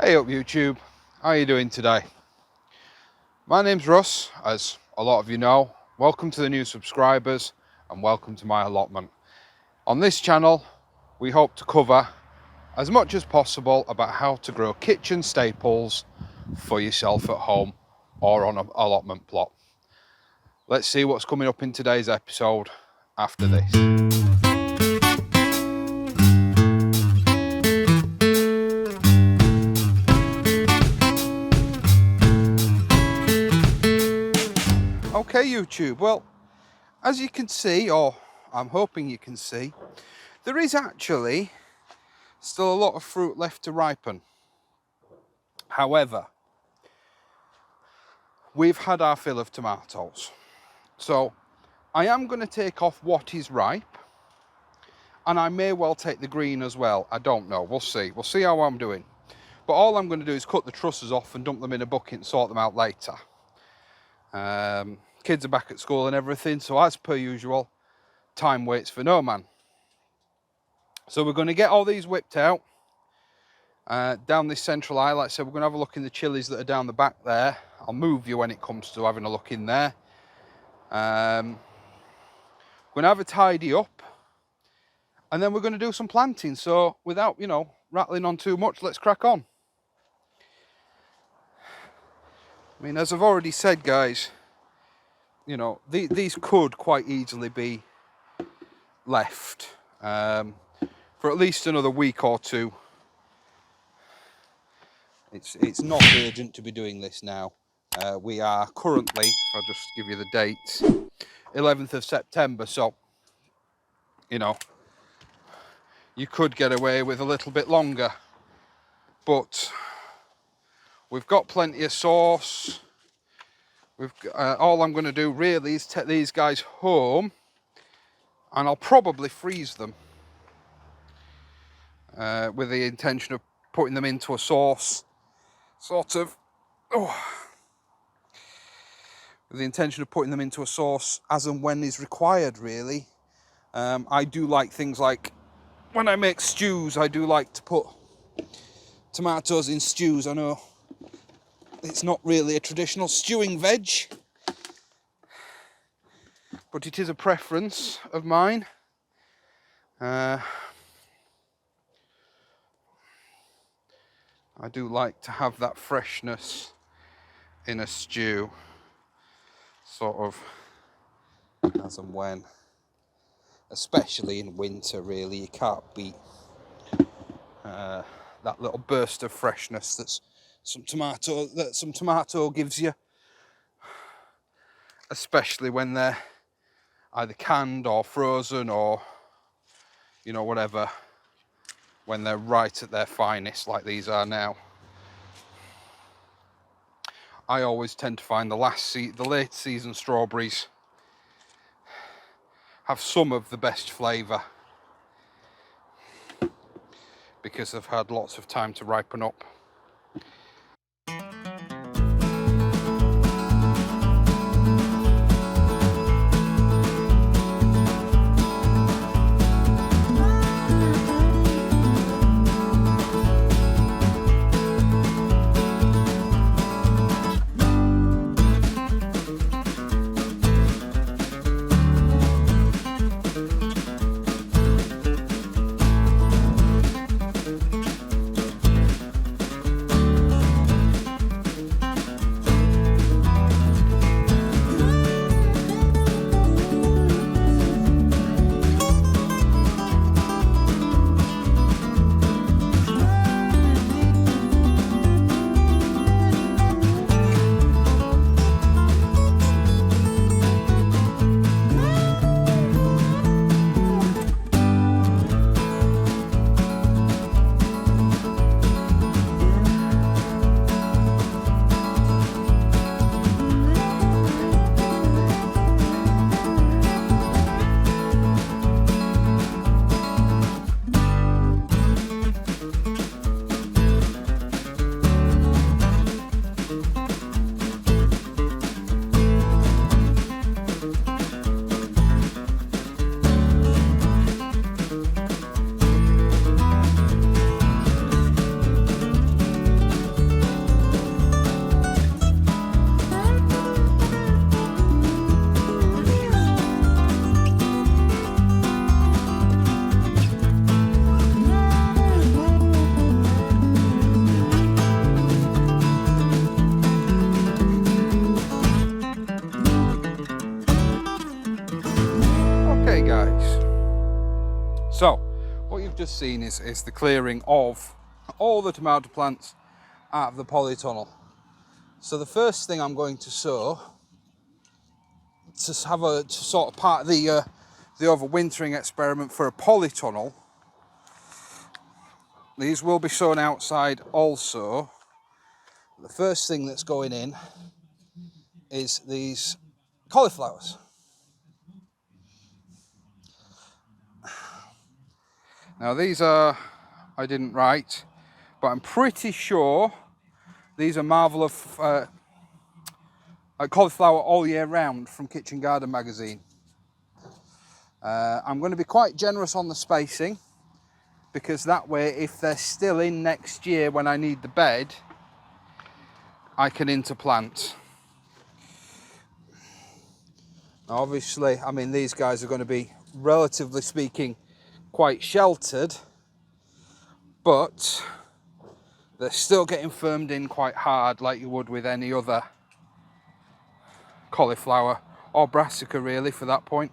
Hey up YouTube, how are you doing today? My name's Russ, as a lot of you know. Welcome to the new subscribers and welcome to my allotment. On this channel we hope to cover as much as possible about how to grow kitchen staples for yourself at home or on an allotment plot. Let's see what's coming up in today's episode after this. Okay YouTube, well, as you can see, or I'm hoping you can see, there is actually still a lot of fruit left to ripen. However, we've had our fill of tomatoes. So I am going to take off what is ripe, and I may well take the green as well. I don't know, we'll see. We'll see how I'm doing. But all I'm going to do is cut the trusses off and dump them in a bucket and sort them out later. Kids are back at school and everything, so as per usual, time waits for no man. So we're going to get all these whipped out down this central aisle. Like I said, we're going to have a look in the chilies that are down the back there. I'll move you when it comes to having a look in there. We're going to have a tidy up, and then we're going to do some planting. So without, rattling on too much, let's crack on. I mean, as I've already said, guys, these could quite easily be left for at least another week or two. It's not urgent to be doing this now. We are currently, if I'll just give you the date, 11th of September, so you could get away with a little bit longer, but we've got plenty of sauce. All I'm going to do really is take these guys home, and I'll probably freeze them with the intention of putting them into a sauce, with the intention of putting them into a sauce as and when is required, really. I do like things like, when I make stews, I do like to put tomatoes in stews. I know it's not really a traditional stewing veg, but it is a preference of mine. I do like to have that freshness in a stew, sort of as and when, especially in winter. Really, you can't beat that little burst of freshness that some tomato gives you, especially when they're either canned or frozen or whatever, when they're right at their finest like these are now. I always tend to find the late season strawberries have some of the best flavour because they've had lots of time to ripen up. just seen is the clearing of all the tomato plants out of the polytunnel. So the first thing I'm going to sow, to sort of part of the overwintering experiment for a polytunnel, these will be sown outside also. The first thing that's going in is these cauliflowers. Now these are, I didn't write, but I'm pretty sure these are Marvel of Cauliflower All Year Round from Kitchen Garden magazine. I'm going to be quite generous on the spacing, because that way if they're still in next year when I need the bed, I can interplant. Now obviously, I mean, these guys are going to be, relatively speaking, quite sheltered, but they're still getting firmed in quite hard like you would with any other cauliflower, or brassica really for that point.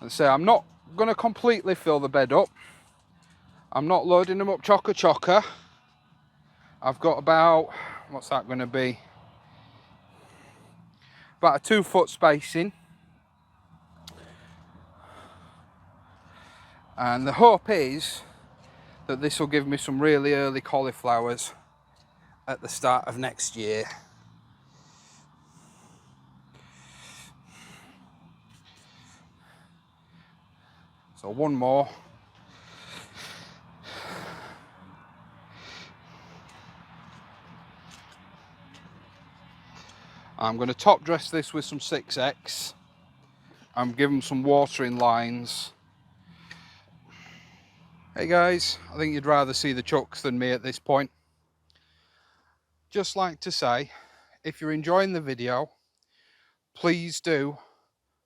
And so I'm not going to completely fill the bed up. I'm not loading them up chocker. I've got about, what's that going to be? About a 2 foot spacing. And the hope is that this will give me some really early cauliflowers at the start of next year. So one more. I'm going to top dress this with some 6X. I'm giving them some watering lines. Hey guys, I think you'd rather see the chucks than me at this point. Just like to say, if you're enjoying the video, please do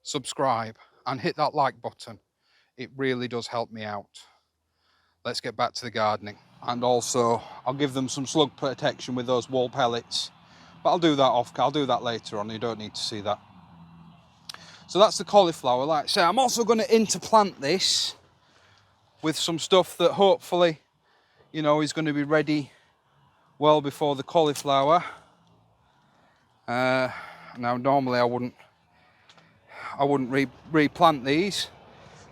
subscribe and hit that like button. It really does help me out. Let's get back to the gardening. And also, I'll give them some slug protection with those wool pellets. But I'll do that later on, you don't need to see that. So that's the cauliflower. Like I say, I'm also going to interplant this with some stuff that hopefully, you know, is going to be ready well before the cauliflower. Now normally I wouldn't replant these,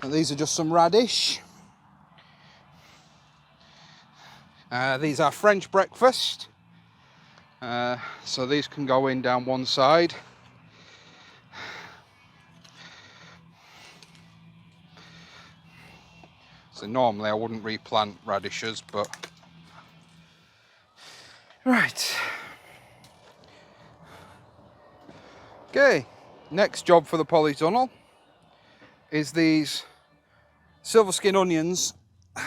and these are just some radish. These are French breakfast, so these can go in down one side. So normally I wouldn't replant radishes, but right. Okay, next job for the polytunnel is these silver skin onions, which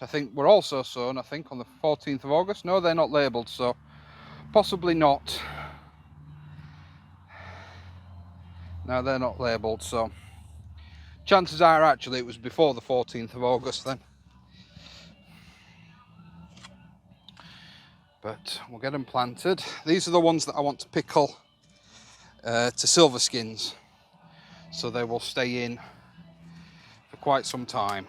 I think were also sown, I think, on the 14th of August. No, they're not labelled, so possibly not. No, they're not labelled, so chances are actually it was before the 14th of August then. But we'll get them planted. These are the ones that I want to pickle to silver skins, so they will stay in for quite some time.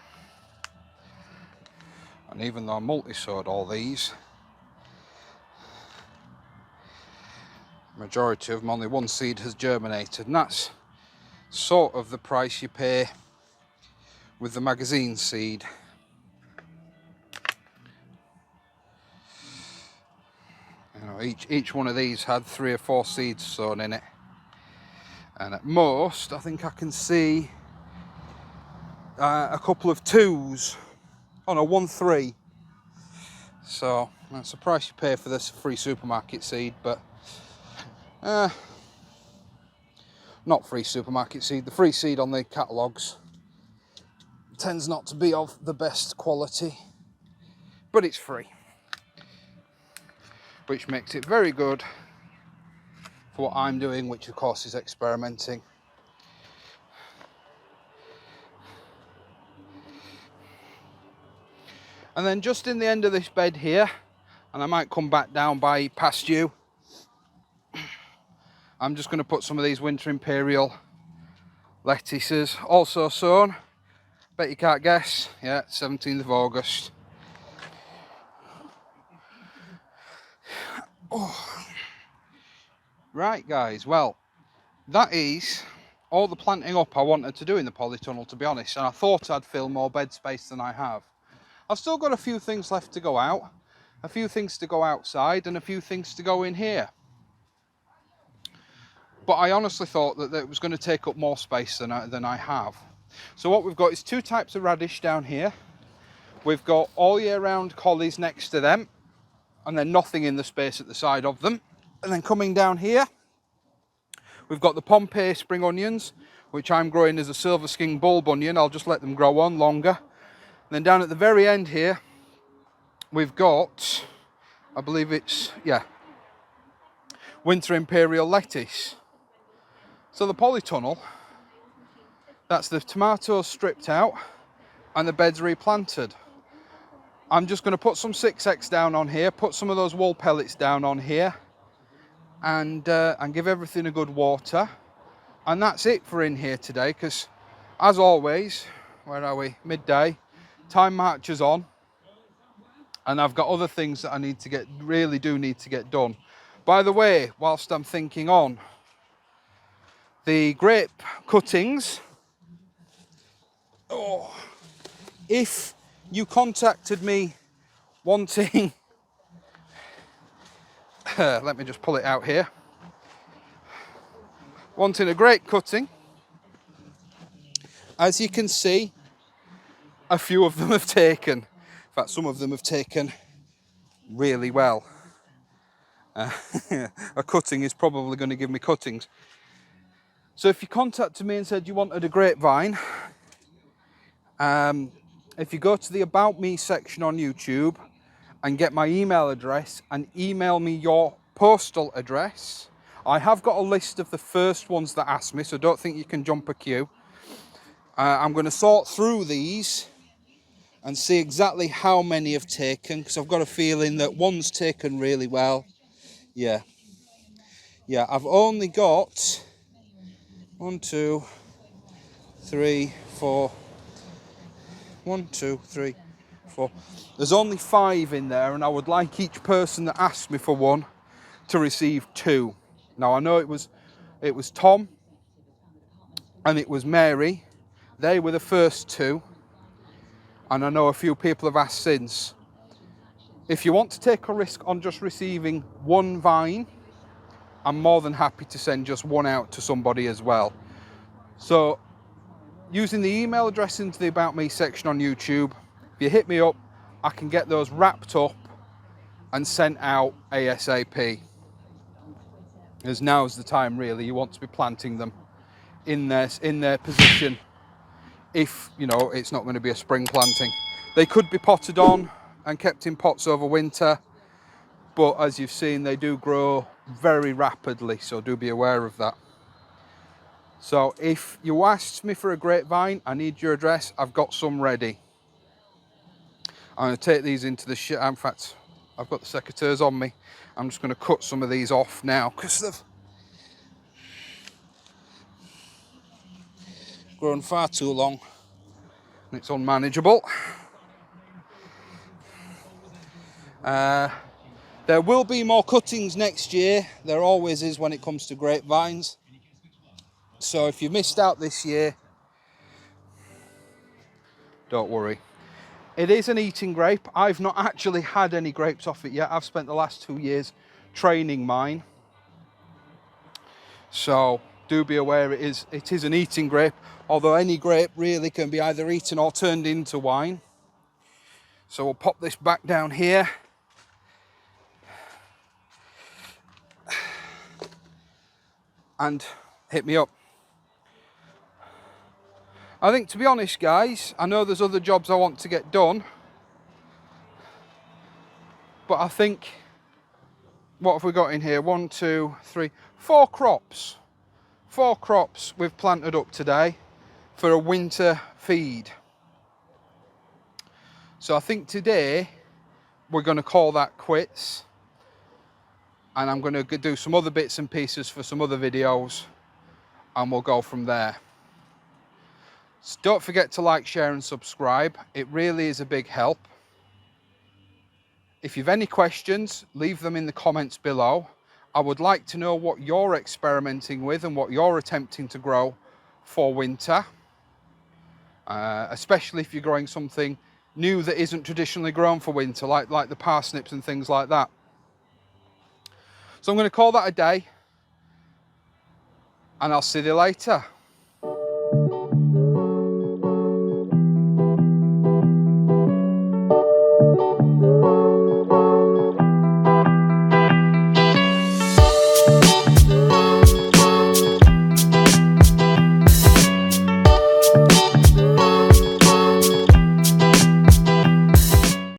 And even though I multi-sowed all these, majority of them, only one seed has germinated, and that's sort of the price you pay with the magazine seed. You know, each one of these had 3 or 4 seeds sown in it, and at most I think I can see a couple of 2s. Oh no, 1 3. So that's the price you pay for this free supermarket seed, but not free supermarket seed. The free seed on the catalogues tends not to be of the best quality, but it's free, which makes it very good for what I'm doing, which of course is experimenting. And then just in the end of this bed here, and I might come back down by past you, I'm just going to put some of these winter imperial lettuces also sown. Bet you can't guess. Yeah, 17th of August. Oh. Right, guys, well, that is all the planting up I wanted to do in the polytunnel, to be honest, and I thought I'd fill more bed space than I have. I've still got a few things left to go out, a few things to go outside, and a few things to go in here. But I honestly thought that it was going to take up more space than I have. So what we've got is two types of radish down here. We've got all year round Caulis next to them, and then nothing in the space at the side of them. And then coming down here, we've got the Pompeii spring onions, which I'm growing as a silver skin bulb onion. I'll just let them grow on longer. And then down at the very end here, we've got, I believe it's, yeah, winter imperial lettuce. So the polytunnel, that's the tomatoes stripped out and the beds replanted. I'm just going to put some 6X down on here, put some of those wool pellets down on here, and give everything a good water. And that's it for in here today, because as always, where are we? Midday, time marches on, and I've got other things that I need to get, really do need to get done. By the way, whilst I'm thinking on, the grape cuttings, oh, if you contacted me wanting, let me just pull it out here, wanting a grape cutting, as you can see, a few of them have taken. In fact, some of them have taken really well. A cutting is probably going to give me cuttings. So if you contacted me and said you wanted a grapevine, if you go to the About Me section on YouTube and get my email address and email me your postal address, I have got a list of the first ones that asked me, so don't think you can jump a queue. I'm going to sort through these and see exactly how many have taken, because I've got a feeling that one's taken really well. Yeah, I've only got 1, 2, 3, 4. 1, 2, 3, 4. There's only 5 in there, and I would like each person that asked me for one to receive 2. Now I know it was Tom and it was Mary. They were the first 2, and I know a few people have asked since. If you want to take a risk on just receiving 1 vine, I'm more than happy to send just 1 out to somebody as well. So using the email address into the About Me section on YouTube, if you hit me up, I can get those wrapped up and sent out ASAP. As now's the time, really, you want to be planting them in their position. If, you know, it's not going to be a spring planting. They could be potted on and kept in pots over winter, but as you've seen, they do grow very rapidly, so do be aware of that. So if you asked me for a grapevine, I need your address, I've got some ready. I'm going to take these into the shed. In fact, I've got the secateurs on me. I'm just going to cut some of these off now because they've grown far too long and it's unmanageable. There will be more cuttings next year. There always is when it comes to grapevines. So if you missed out this year, don't worry. It is an eating grape. I've not actually had any grapes off it yet. I've spent the last 2 years training mine. So do be aware it is an eating grape, although any grape really can be either eaten or turned into wine. So we'll pop this back down here. And hit me up. I think, to be honest, guys, I know there's other jobs I want to get done, but I think, what have we got in here? 1, 2, 3, 4 crops. 4 crops we've planted up today for a winter feed. So I think today we're going to call that quits, and I'm going to do some other bits and pieces for some other videos, and we'll go from there. So don't forget to like, share and subscribe. It really is a big help. If you've any questions, leave them in the comments below. I would like to know what you're experimenting with and what you're attempting to grow for winter, especially if you're growing something new that isn't traditionally grown for winter, like the parsnips and things like that. So I'm going to call that a day, and I'll see you later.